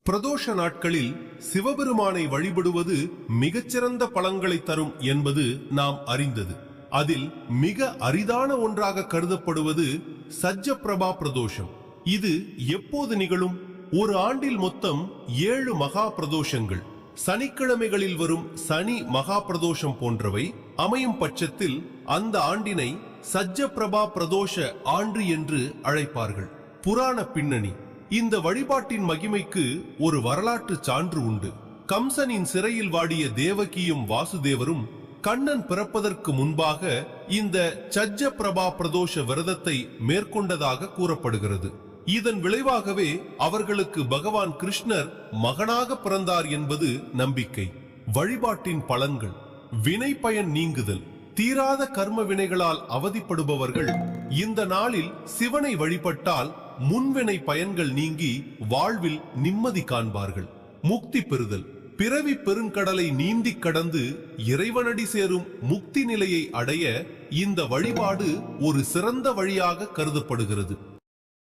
பிரதோஷ நாட்களில் சிவபெருமானை வழிபடுவது மிகச்சிறந்த பலன்களை தரும் என்பது நாம் அறிந்தது. அதில் மிக அரிதான ஒன்றாக கருதப்படுவது சஜ்ஜ பிரபா பிரதோஷம். இது எப்போது நிகழும்? ஒரு ஆண்டில் மொத்தம் 7 மகா பிரதோஷங்கள் சனிக்கிழமைகளில் வரும் சனி மகா பிரதோஷம் போன்றவை அமையும் பட்சத்தில் அந்த ஆண்டினை சஜ்ஜ பிரபா பிரதோஷ ஆண்டு என்று அழைப்பார்கள். புராண பின்னணி: இந்த வழிபாட்டின் மகிமைக்கு ஒரு வரலாற்று சான்று உண்டு. கம்சனின் சிறையில் வாடிய தேவகியும் வாசுதேவரும் கண்ணன் பிறப்பதற்கு முன்பாக இந்த சஜ்ஜ பிரபா பிரதோஷ விரதத்தை மேற்கொண்டதாக கூறப்படுகிறது. இதன் விளைவாகவே அவர்களுக்கு பகவான் கிருஷ்ணர் மகனாக பிறந்தார் என்பது நம்பிக்கை. வழிபாட்டின் பலன்கள்: வினை பயன் நீங்குதல். தீராத கர்ம வினைகளால் அவதிப்படுபவர்கள் இந்த நாளில் சிவனை வழிபட்டால் முன்வினை பயன்கள் நீங்கி வாழ்வில் நிம்மதி காண்பார்கள். முக்தி பெறுதல். பிறவி பெருங்கடலை நீந்தி கடந்து இறைவனடி சேரும் முக்தி நிலையை அடைய இந்த வழிபாடு ஒரு சிறந்த வழியாக கருதப்படுகிறது.